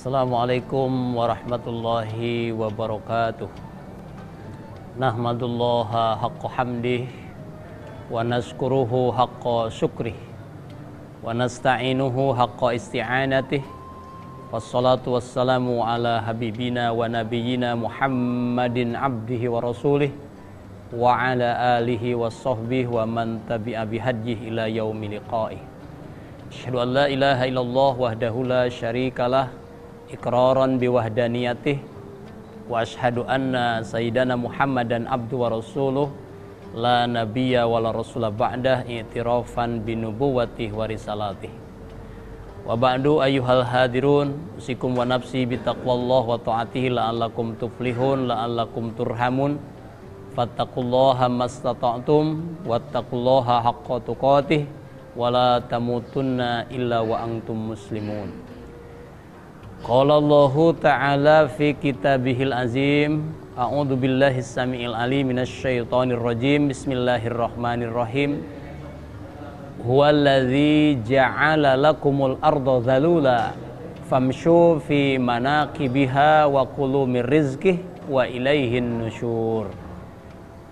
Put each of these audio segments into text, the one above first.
Assalamualaikum warahmatullahi wabarakatuh. Nahmadullaha haqqa hamdih wa nazkuruhu haqqa syukrih wa nasta'inuhu haqqa isti'anatih. Wassalatu wassalamu ala habibina wa nabiyyina Muhammadin abdihi wa rasulih wa ala alihi wa sahbihi wa man tabi'a bihadjih ila yaumi liqa'ih. Asyhadu an la ilaha illallah wahdahu la syarikalah iqraran biwahdaniyatih wa asyhadu anna sayyidana Muhammadan abdu wa rasuluh la nabiyya wa la rasula ba'dah i'tirafan binubuwwatih wa risalatih. Wa ba'du ayyuhal hadirun usikum wa nafsi bitaqwallah wa ta'atihi la'allakum tuflihun la'allakum turhamun fattaqullaha mastata'tum wattaqullaha haqqa tuqatih wa la tamutunna illa wa antum muslimun. Qala Allahu ta'ala fi kitabihil azim. A'udzu billahi samiil alim minasy syaithanir rajim. Bismillahirrahmanirrahim. Huwallazi ja'ala lakumul arda dzalula famshu fi manaqibiha wa kulu mir rizqihi wa ilaihin nusyur.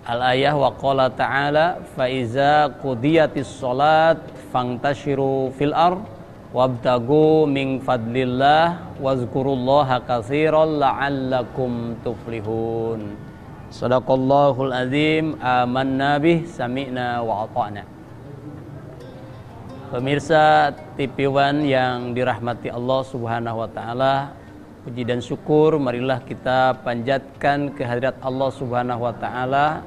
Al-ayah wa qala ta'ala fa iza qudiyatis shalat fantashiru fil ard wabtagu min fadlillah wazkurullaha katsiran la'allakum tuflihun. Shadaqallahul azim. Amanna bih sami'na wa ata'na. Pemirsa TV One yang dirahmati Allah Subhanahu wa taala, puji dan syukur marilah kita panjatkan kehadirat Allah Subhanahu wa taala.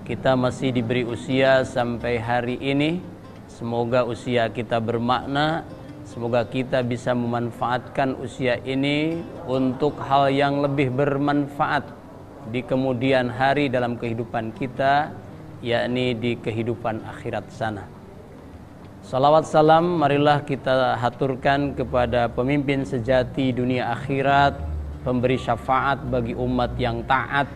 Kita masih diberi usia sampai hari ini. Semoga usia kita bermakna. Semoga kita bisa memanfaatkan usia ini untuk hal yang lebih bermanfaat di kemudian hari dalam kehidupan kita, yakni di kehidupan akhirat sana. Salawat salam marilah kita haturkan kepada pemimpin sejati dunia akhirat, pemberi syafaat bagi umat yang taat,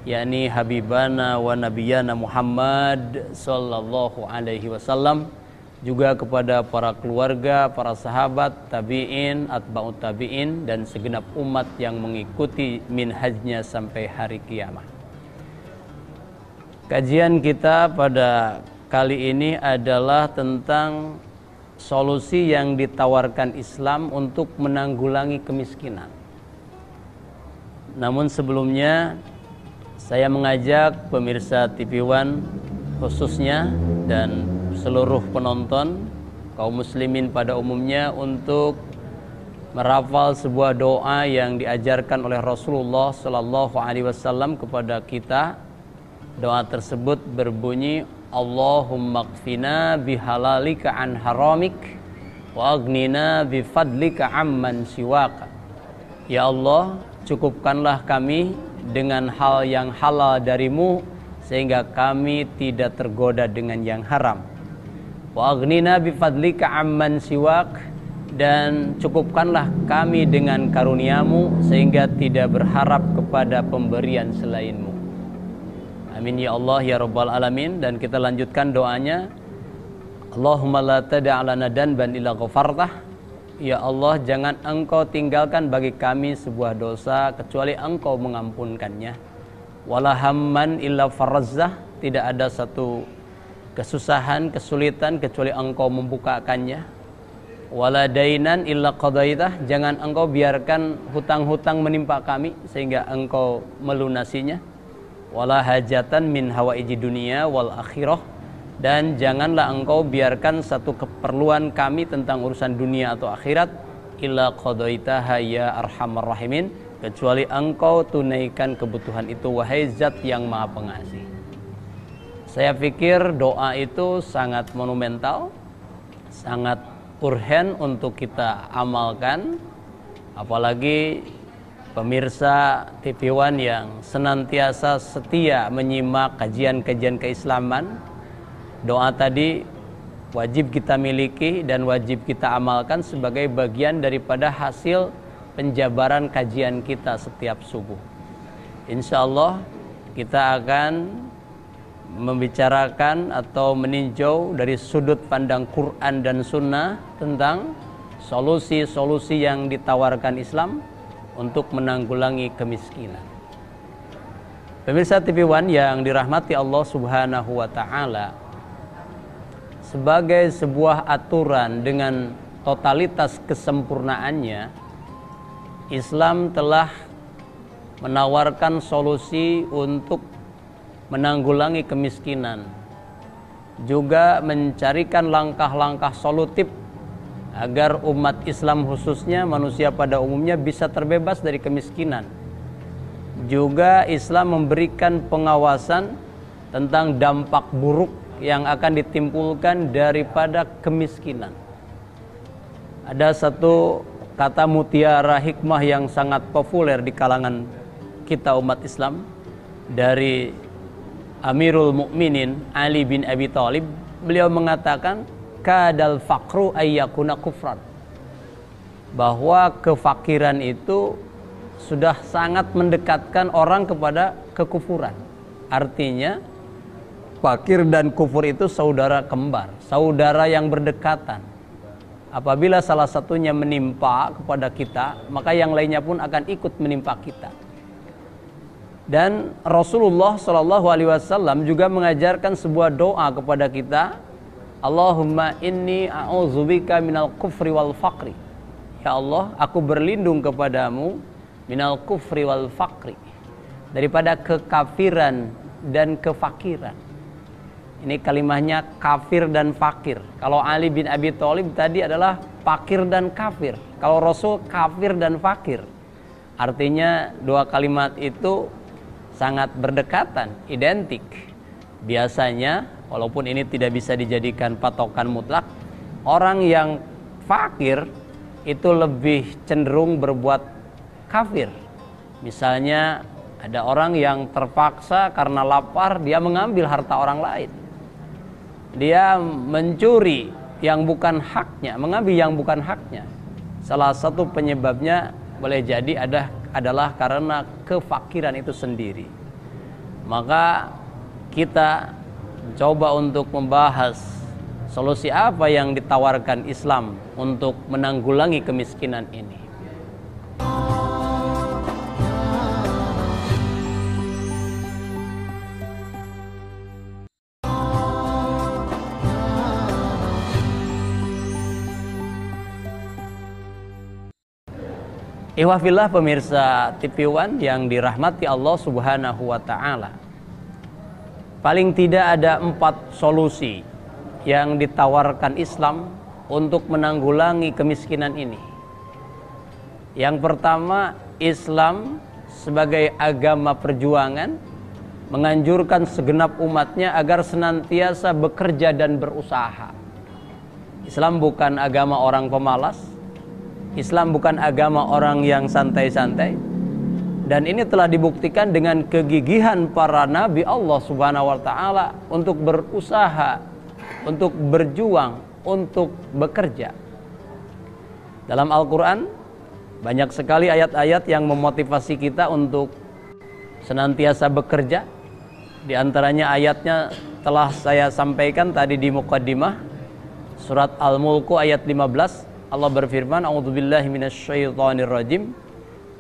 yakni Habibana wa Nabiyana Muhammad sallallahu alaihi wasallam. Juga kepada para keluarga, para sahabat, tabi'in, atba'ut tabi'in, dan segenap umat yang mengikuti minhajnya sampai hari kiamat. Kajian kita pada kali ini adalah tentang solusi yang ditawarkan Islam untuk menanggulangi kemiskinan. Namun sebelumnya saya mengajak pemirsa TV One khususnya dan seluruh penonton kaum muslimin pada umumnya untuk merafal sebuah doa yang diajarkan oleh Rasulullah sallallahu alaihi wasallam kepada kita. Doa tersebut berbunyi, Allahumma qfina bihalalika an haramik wa aghnina bifadlika amman siwaka. Ya Allah, cukupkanlah kami dengan hal yang halal darimu sehingga kami tidak tergoda dengan yang haram. Wa aghnina bifadlika amman siwak, dan cukupkanlah kami dengan karuniamu sehingga tidak berharap kepada pemberian selainmu. Amin ya Allah ya Rabbal Alamin. Dan kita lanjutkan doanya, Allahumma la tada'alana danban illa ghafartah. Ya Allah, jangan engkau tinggalkan bagi kami sebuah dosa kecuali engkau mengampunkannya. Wala hamman illa farazzah, tidak ada satu kesusahan, kesulitan kecuali engkau membukakannya. Wala dainan illa qadaitah, jangan engkau biarkan hutang-hutang menimpa kami sehingga engkau melunasinya. Wala hajatan min hawaiji dunia wal akhirah, dan janganlah engkau biarkan satu keperluan kami tentang urusan dunia atau akhirat illa qadaitaha ya arhamar rahimin, kecuali engkau tunaikan kebutuhan itu wahai zat yang maha pengasih. Saya pikir doa itu sangat monumental, sangat urgen untuk kita amalkan. Apalagi pemirsa TV One yang senantiasa setia menyimak kajian-kajian keislaman. Doa tadi wajib kita miliki dan wajib kita amalkan sebagai bagian daripada hasil penjabaran kajian kita setiap subuh. Insya Allah kita akan membicarakan atau meninjau dari sudut pandang Quran dan Sunnah tentang solusi-solusi yang ditawarkan Islam untuk menanggulangi kemiskinan. Pemirsa TV One yang dirahmati Allah Subhanahu wa taala, sebagai sebuah aturan dengan totalitas kesempurnaannya, Islam telah menawarkan solusi untuk menanggulangi kemiskinan, juga mencarikan langkah-langkah solutif agar umat Islam khususnya manusia pada umumnya bisa terbebas dari kemiskinan. Juga Islam memberikan pengawasan tentang dampak buruk yang akan ditimbulkan daripada kemiskinan. Ada satu kata mutiara hikmah yang sangat populer di kalangan kita umat Islam dari Amirul Mukminin Ali bin Abi Thalib. Beliau mengatakan, kadal faqru ayyakuna kufran, bahwa kefakiran itu sudah sangat mendekatkan orang kepada kekufuran. Artinya fakir dan kufur itu saudara kembar, saudara yang berdekatan. Apabila salah satunya menimpa kepada kita, maka yang lainnya pun akan ikut menimpa kita. Dan Rasulullah SAW juga mengajarkan sebuah doa kepada kita, Allahumma inni a'udzubika minal kufri wal faqri. Ya Allah, aku berlindung kepadamu minal kufri wal faqri, daripada kekafiran dan kefakiran. Ini kalimahnya kafir dan fakir. Kalau Ali bin Abi Thalib tadi adalah fakir dan kafir. Kalau Rasul kafir dan fakir. Artinya dua kalimat itu sangat berdekatan, identik. Biasanya, walaupun ini tidak bisa dijadikan patokan mutlak, orang yang fakir itu lebih cenderung berbuat kafir. Misalnya ada orang yang terpaksa karena lapar, dia mengambil harta orang lain. Dia mencuri yang bukan haknya, mengambil yang bukan haknya. Salah satu penyebabnya boleh jadi adalah karena kefakiran itu sendiri. Maka kita coba untuk membahas solusi apa yang ditawarkan Islam untuk menanggulangi kemiskinan ini. Ihwafillah pemirsa TV One yang dirahmati Allah Subhanahu wa taala. Paling tidak ada 4 solusi yang ditawarkan Islam untuk menanggulangi kemiskinan ini. Yang pertama, Islam sebagai agama perjuangan menganjurkan segenap umatnya agar senantiasa bekerja dan berusaha. Islam bukan agama orang pemalas. Islam bukan agama orang yang santai-santai. Dan ini telah dibuktikan dengan kegigihan para nabi Allah Subhanahu wa taala untuk berusaha, untuk berjuang, untuk bekerja. Dalam Al-Qur'an banyak sekali ayat-ayat yang memotivasi kita untuk senantiasa bekerja. Di antaranya ayatnya telah saya sampaikan tadi di muqaddimah, surat Al-Mulk ayat 15. Allah berfirman, a'udzubillahi minasyaitonir rajim,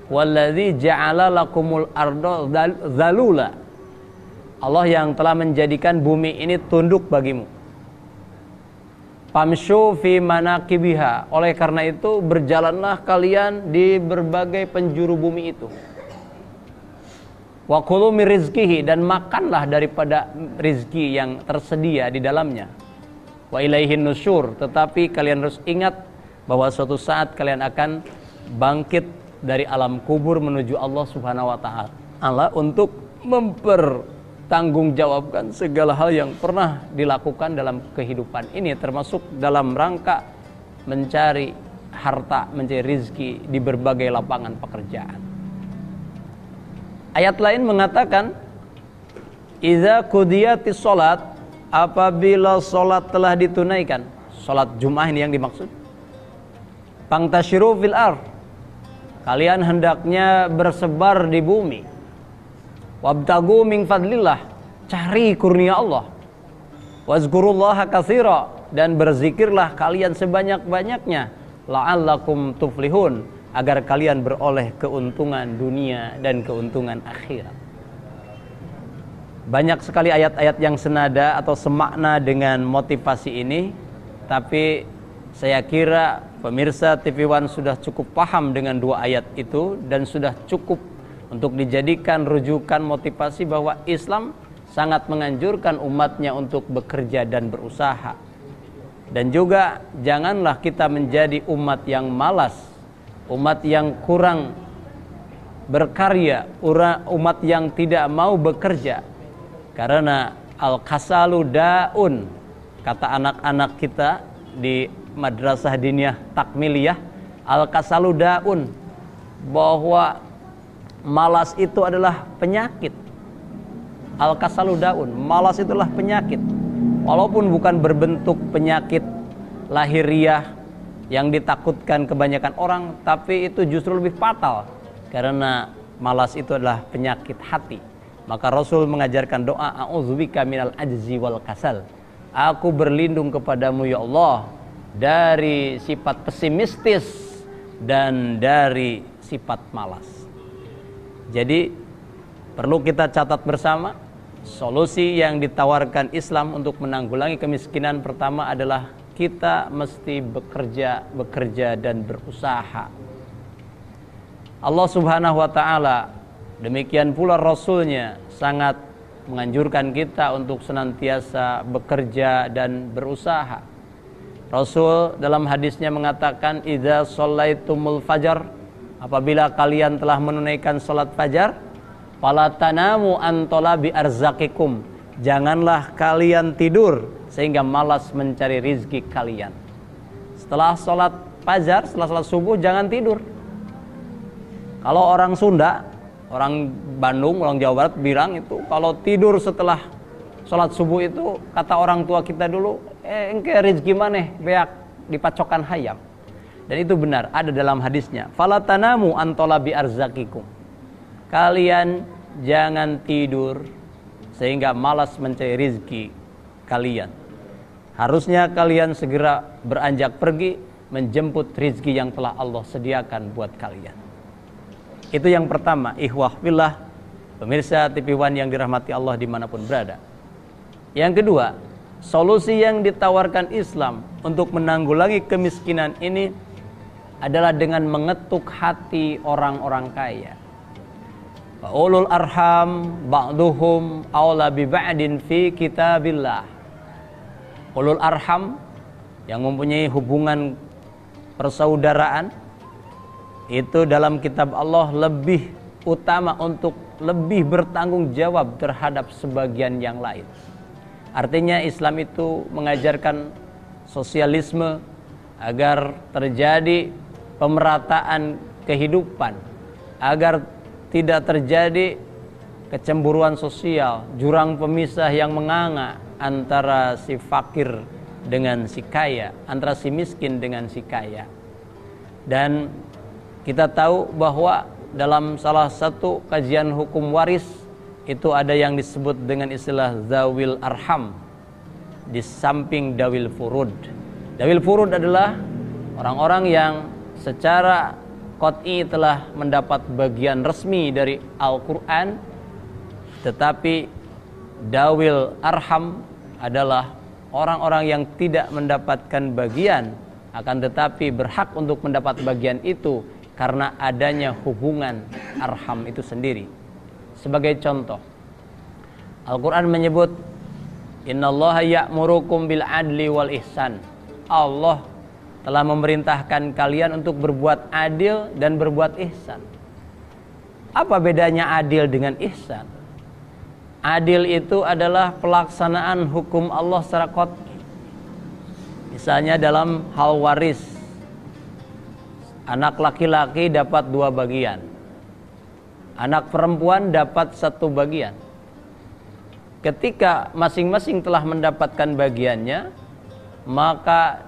wallazi ja'ala lakumul arda dzalula. Allah yang telah menjadikan bumi ini tunduk bagimu. Famshu fi manakibiha. Oleh karena itu berjalanlah kalian di berbagai penjuru bumi itu. Wa kulu min rizqihi, dan makanlah daripada rizki yang tersedia di dalamnya. Wa ilaihin nusyur, tetapi kalian harus ingat bahwa suatu saat kalian akan bangkit dari alam kubur menuju Allah Subhanahu wa taala untuk mempertanggungjawabkan segala hal yang pernah dilakukan dalam kehidupan ini, termasuk dalam rangka mencari harta, mencari rizki di berbagai lapangan pekerjaan. Ayat lain mengatakan, idza qudiyatis shalat, apabila salat telah ditunaikan, salat Jumat ini yang dimaksud, Fangtashiru fil ardh, kalian hendaknya bersebar di bumi. Wabtagu min fadlillah, cari kurnia Allah. Wazkurullaha katsira, dan berzikirlah kalian sebanyak-banyaknya. la'allakum tuflihun, agar kalian beroleh keuntungan dunia dan keuntungan akhirat. Banyak sekali ayat-ayat yang senada atau semakna dengan motivasi ini, tapi saya kira pemirsa TV One sudah cukup paham dengan dua ayat itu dan sudah cukup untuk dijadikan rujukan motivasi bahwa Islam sangat menganjurkan umatnya untuk bekerja dan berusaha. Dan juga janganlah kita menjadi umat yang malas, umat yang kurang berkarya, umat yang tidak mau bekerja. Karena al-kasalu daun, kata anak-anak kita di madrasah diniyah takmiliyah, al-kasalu daun, bahwa malas itu adalah penyakit. Al-kasalu daun, malas itulah penyakit. Walaupun bukan berbentuk penyakit lahiriah yang ditakutkan kebanyakan orang, tapi itu justru lebih fatal, karena malas itu adalah penyakit hati. Maka Rasul mengajarkan doa, a'udzubika minal ajzi wal kasal. Aku berlindung kepadamu ya Allah dari sifat pesimistis dan dari sifat malas. Jadi perlu kita catat bersama, solusi yang ditawarkan Islam untuk menanggulangi kemiskinan pertama adalah kita mesti bekerja dan berusaha. Allah Subhanahu wa ta'ala, demikian pula Rasulnya, sangat menganjurkan kita untuk senantiasa bekerja dan berusaha. Rasul dalam hadisnya mengatakan, idza shallaitumul fajar, apabila kalian telah menunaikan salat fajar, fala tanamu an talabi arzaqikum, janganlah kalian tidur sehingga malas mencari rizki kalian. Setelah salat fajar, setelah salat subuh, jangan tidur. Kalau orang Sunda, orang Bandung, orang Jawa Barat bilang itu, kalau tidur setelah salat subuh itu, kata orang tua kita dulu, engke rizki maneh beak dipacokan hayam. Dan itu benar, ada dalam hadisnya, fala tanamu an talabi arzaqikum, kalian jangan tidur sehingga malas mencari rizki kalian. Harusnya kalian segera beranjak pergi menjemput rizki yang telah Allah sediakan buat kalian. Itu yang pertama, ikhwah fillah, pemirsa TV One yang dirahmati Allah dimanapun berada. Yang kedua, solusi yang ditawarkan Islam untuk menanggulangi kemiskinan ini adalah dengan mengetuk hati orang-orang kaya. Ulul arham ba'duhum aula bi ba'din fi kitabillah. Ulul arham yang mempunyai hubungan persaudaraan itu dalam kitab Allah lebih utama untuk lebih bertanggung jawab terhadap sebagian yang lain. Artinya Islam itu mengajarkan sosialisme agar terjadi pemerataan kehidupan, agar tidak terjadi kecemburuan sosial, jurang pemisah yang menganga antara si fakir dengan si kaya, antara si miskin dengan si kaya. Dan kita tahu bahwa dalam salah satu kajian hukum waris itu ada yang disebut dengan istilah zawil arham di samping dawil furud. Dawil furud adalah orang-orang yang secara qat'i telah mendapat bagian resmi dari Al-Quran, tetapi dawil arham adalah orang-orang yang tidak mendapatkan bagian, akan tetapi berhak untuk mendapat bagian itu karena adanya hubungan arham itu sendiri. Sebagai contoh, Al-Quran menyebut, innallaha ya'murukum bil adli wal ihsan. Allah telah memerintahkan kalian untuk berbuat adil dan berbuat ihsan. Apa bedanya adil dengan ihsan? Adil itu adalah pelaksanaan hukum Allah secara qat'i. Misalnya dalam hal waris, anak laki-laki dapat 2 bagian, anak perempuan dapat 1 bagian. Ketika masing-masing telah mendapatkan bagiannya, maka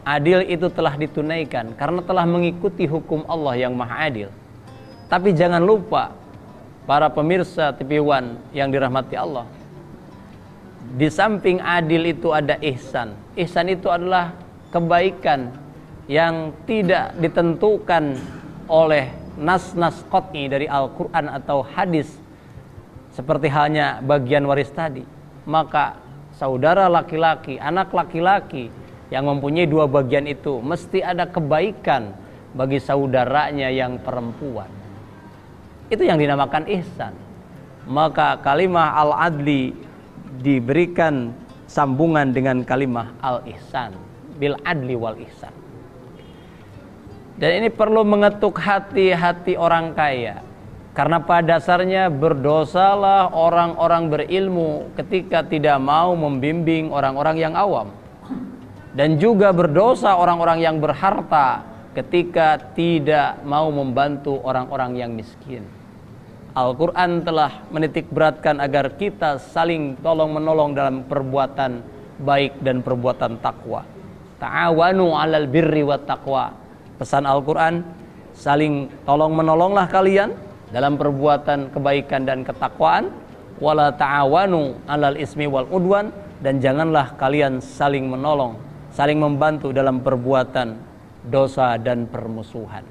adil itu telah ditunaikan karena telah mengikuti hukum Allah yang maha adil. Tapi jangan lupa, para pemirsa TV One yang dirahmati Allah, di samping adil itu ada ihsan. Ihsan itu adalah kebaikan yang tidak ditentukan oleh nas-nas qat'i dari Al-Quran atau hadis, seperti halnya bagian waris tadi, maka saudara laki-laki, anak laki-laki yang mempunyai dua bagian itu mesti ada kebaikan bagi saudaranya yang perempuan. Itu yang dinamakan ihsan. Maka kalimah al-adli diberikan sambungan dengan kalimah al-ihsan, bil adli wal ihsan. Dan ini perlu mengetuk hati-hati orang kaya, karena pada dasarnya berdosalah orang-orang berilmu ketika tidak mau membimbing orang-orang yang awam, dan juga berdosa orang-orang yang berharta ketika tidak mau membantu orang-orang yang miskin. Al-Quran telah menitik beratkan agar kita saling tolong-menolong dalam perbuatan baik dan perbuatan takwa. Ta'awanu 'alal birri wat taqwa. Pesan Al-Quran, saling tolong-menolonglah kalian dalam perbuatan kebaikan dan ketakwaan. Wala ta'awanu 'alal ismi wal udwan. Dan janganlah kalian saling menolong, saling membantu dalam perbuatan dosa dan permusuhan.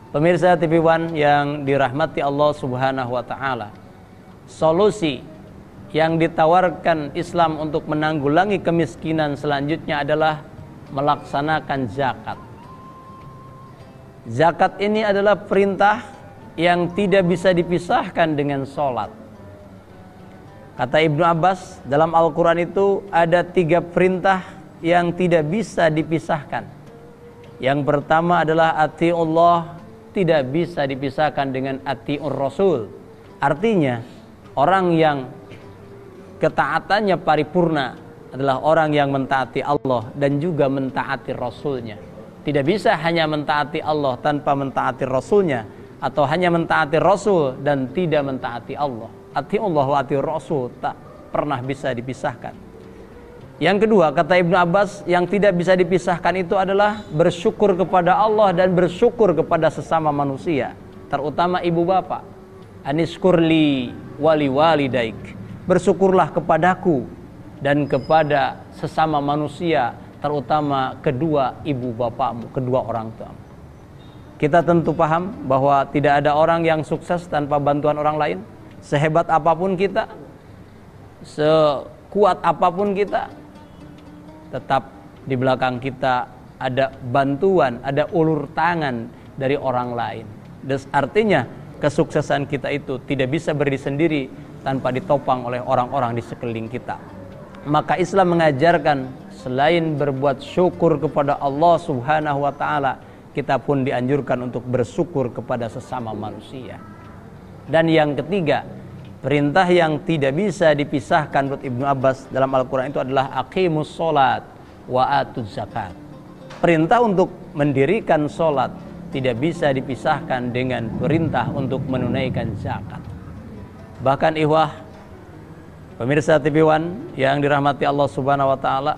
Pemirsa TV One yang dirahmati Allah Subhanahu wa taala, solusi yang ditawarkan Islam untuk menanggulangi kemiskinan selanjutnya adalah melaksanakan zakat. Zakat ini adalah perintah yang tidak bisa dipisahkan dengan sholat. Kata Ibnu Abbas, dalam Al-Quran itu ada 3 perintah yang tidak bisa dipisahkan. Yang pertama adalah ati'ullah, tidak bisa dipisahkan dengan ati'ur Rasul. Artinya orang yang ketaatannya paripurna adalah orang yang mentaati Allah dan juga mentaati Rasulnya. Tidak bisa hanya mentaati Allah tanpa mentaati Rasulnya, atau hanya mentaati Rasul dan tidak mentaati Allah. Ati'ullah wa ati'ur Rasul tak pernah bisa dipisahkan. Yang kedua, kata Ibnu Abbas, yang tidak bisa dipisahkan itu adalah bersyukur kepada Allah dan bersyukur kepada sesama manusia, terutama ibu bapak. Aniskurli wali walidaik, bersyukurlah kepadaku dan kepada sesama manusia, terutama kedua ibu bapakmu, kedua orang tuamu. Kita tentu paham bahwa tidak ada orang yang sukses tanpa bantuan orang lain. Sehebat apapun kita, sekuat apapun kita, tetap di belakang kita ada bantuan, ada ulur tangan dari orang lain. Artinya kesuksesan kita itu tidak bisa berdiri sendiri tanpa ditopang oleh orang-orang di sekeliling kita. Maka Islam mengajarkan selain berbuat syukur kepada Allah Subhanahu wa taala, kita pun dianjurkan untuk bersyukur kepada sesama manusia. Dan yang ketiga, perintah yang tidak bisa dipisahkan menurut Ibnu Abbas dalam Al-Quran itu adalah aqimus sholat wa atuz zakat. Perintah untuk mendirikan sholat tidak bisa dipisahkan dengan perintah untuk menunaikan zakat. Bahkan ihwah, pemirsa TV One yang dirahmati Allah Subhanahu wa taala,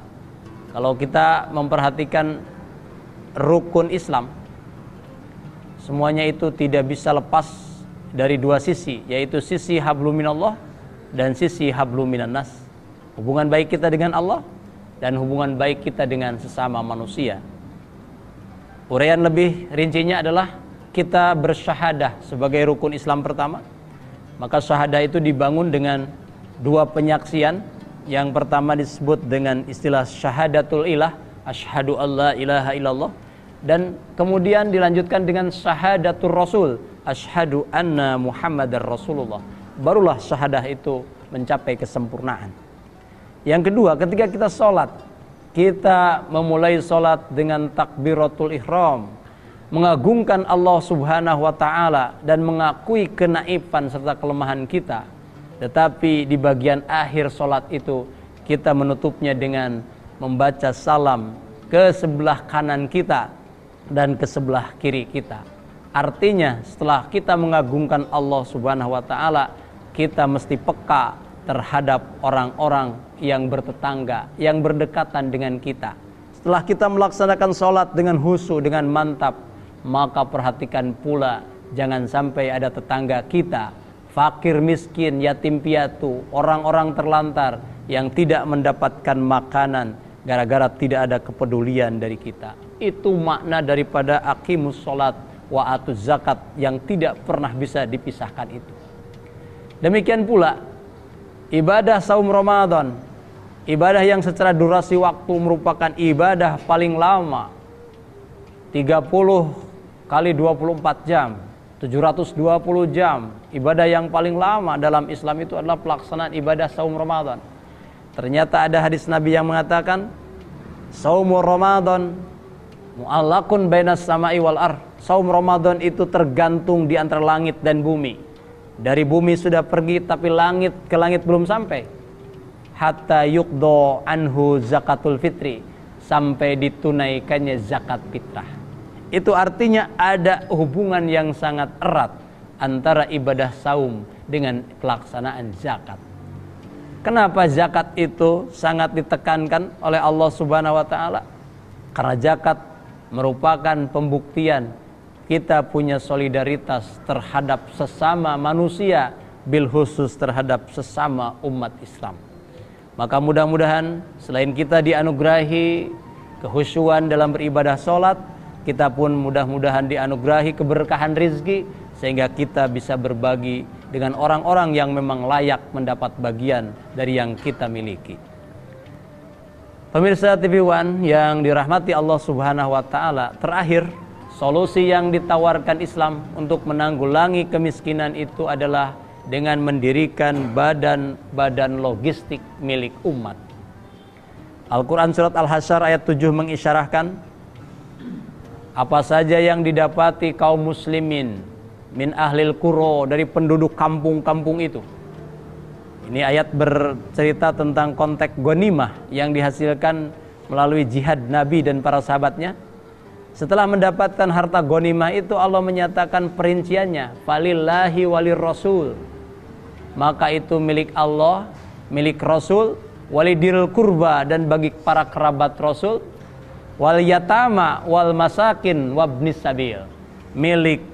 kalau kita memperhatikan rukun Islam, semuanya itu tidak bisa lepas dari 2 sisi, yaitu sisi hablum minallah dan sisi hablum minannas. Hubungan baik kita dengan Allah dan hubungan baik kita dengan sesama manusia. Uraian lebih rincinya adalah kita bersyahadah sebagai rukun Islam pertama. Maka syahadah itu dibangun dengan 2 penyaksian. Yang pertama disebut dengan istilah syahadatul ilah, asyhadu alla ilaha illallah, dan kemudian dilanjutkan dengan syahadatul rasul, asyhadu anna Muhammadar Rasulullah. Barulah syahadah itu mencapai kesempurnaan. Yang kedua, ketika kita sholat, kita memulai sholat dengan takbiratul ihram, mengagungkan Allah Subhanahu wa ta'ala dan mengakui kenaifan serta kelemahan kita. Tetapi di bagian akhir sholat itu kita menutupnya dengan membaca salam ke sebelah kanan kita dan ke sebelah kiri kita. Artinya setelah kita mengagungkan Allah Subhanahu wa ta'ala, kita mesti peka terhadap orang-orang yang bertetangga, yang berdekatan dengan kita. Setelah kita melaksanakan sholat dengan khusyuk, dengan mantap, maka perhatikan pula jangan sampai ada tetangga kita, fakir miskin, yatim piatu, orang-orang terlantar yang tidak mendapatkan makanan gara-gara tidak ada kepedulian dari kita. Itu makna daripada aqimus sholat wa atuz zakat yang tidak pernah bisa dipisahkan itu. Demikian pula ibadah saum Ramadan, ibadah yang secara durasi waktu merupakan ibadah paling lama, 30 kali 24 jam, 720 jam. Ibadah yang paling lama dalam Islam itu adalah pelaksanaan ibadah saum Ramadan. Ternyata ada hadis Nabi yang mengatakan, saum Ramadan mu'allaqun bainas sama'i wal ardh. Saum Ramadan itu tergantung di antara langit dan bumi. Dari bumi sudah pergi tapi ke langit belum sampai. Hatta yuqdo anhu zakatul fitri, sampai ditunaikannya zakat fitrah. Itu artinya ada hubungan yang sangat erat antara ibadah saum dengan pelaksanaan zakat. Kenapa zakat itu sangat ditekankan oleh Allah Subhanahu wa taala? Karena zakat merupakan pembuktian kita punya solidaritas terhadap sesama manusia, bil khusus terhadap sesama umat Islam. Maka mudah-mudahan selain kita dianugerahi kekhusyuan dalam beribadah sholat, kita pun mudah-mudahan dianugerahi keberkahan rizki, sehingga kita bisa berbagi dengan orang-orang yang memang layak mendapat bagian dari yang kita miliki. Pemirsa TV One yang dirahmati Allah Subhanahu wa taala, terakhir solusi yang ditawarkan Islam untuk menanggulangi kemiskinan itu adalah dengan mendirikan badan-badan logistik milik umat. Al-Quran surat Al-Hasyr ayat 7 mengisyarahkan apa saja yang didapati kaum muslimin min ahlil qura, dari penduduk kampung-kampung itu. Ini ayat bercerita tentang konteks ghanimah yang dihasilkan melalui jihad Nabi dan para sahabatnya. Setelah mendapatkan harta ghanimah itu, Allah menyatakan perinciannya, falillahi walir rasul. Maka itu milik Allah, milik Rasul, walidiril kurba, dan bagi para kerabat Rasul, wal yatama wal masakin wabnis sabil, milik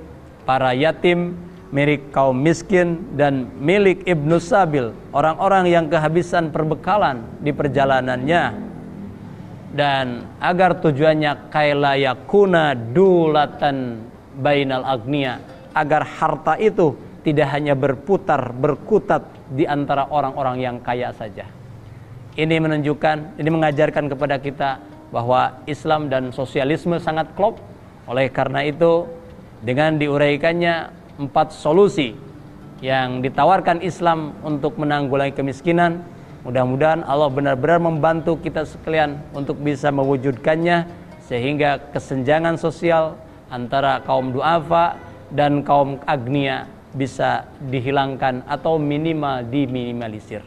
para yatim, milik kaum miskin, dan milik ibnu sabil, orang-orang yang kehabisan perbekalan di perjalanannya. Dan agar tujuannya kaila yakuna dulatan bainal agniya, agar harta itu tidak hanya berkutat di antara orang-orang yang kaya saja. Ini mengajarkan kepada kita bahwa Islam dan sosialisme sangat klop. Oleh karena itu, dengan diuraikannya 4 solusi yang ditawarkan Islam untuk menanggulangi kemiskinan, mudah-mudahan Allah benar-benar membantu kita sekalian untuk bisa mewujudkannya, sehingga kesenjangan sosial antara kaum duafa dan kaum agnia bisa dihilangkan atau minimal diminimalisir.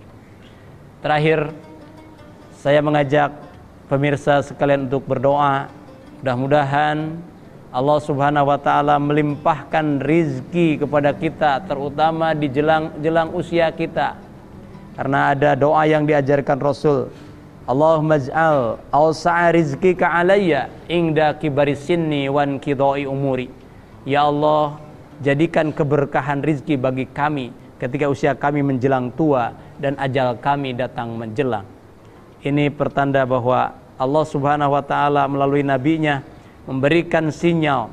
Terakhir, saya mengajak pemirsa sekalian untuk berdoa. Mudah-mudahan Allah Subhanahu wa taala melimpahkan rizki kepada kita, terutama di jelang usia kita. Karena ada doa yang diajarkan Rasul, Allahumma ij'al awsa'a rizqika alayya inda kibari sinni wan qidai umuri. Ya Allah, jadikan keberkahan rizki bagi kami ketika usia kami menjelang tua dan ajal kami datang menjelang. Ini pertanda bahwa Allah Subhanahu wa taala melalui nabinya memberikan sinyal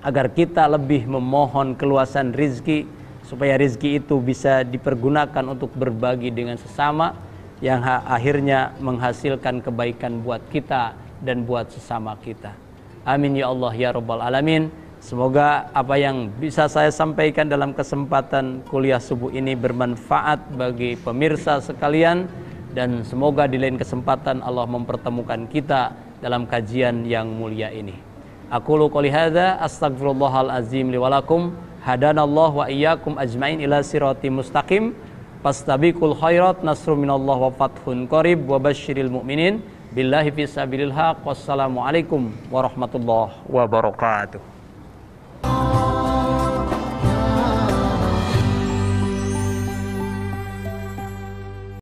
agar kita lebih memohon keluasan rizki, supaya rizki itu bisa dipergunakan untuk berbagi dengan sesama, yang akhirnya menghasilkan kebaikan buat kita dan buat sesama kita. Amin ya Allah ya Rabbal Alamin. Semoga apa yang bisa saya sampaikan dalam kesempatan kuliah subuh ini bermanfaat bagi pemirsa sekalian, dan semoga di lain kesempatan Allah mempertemukan kita dalam kajian yang mulia ini. Aqulu qouli hadza astaghfirullahal azim li wa lakum, hadanallahu wa iyyakum ajmain ila siratim mustaqim. Fastabiqul khairat, nasrun minallah wa fathun qarib, wa basyiril mu'minin billahi fi sabilil haq. Wassalamu alaikum warahmatullahi wabarakatuh.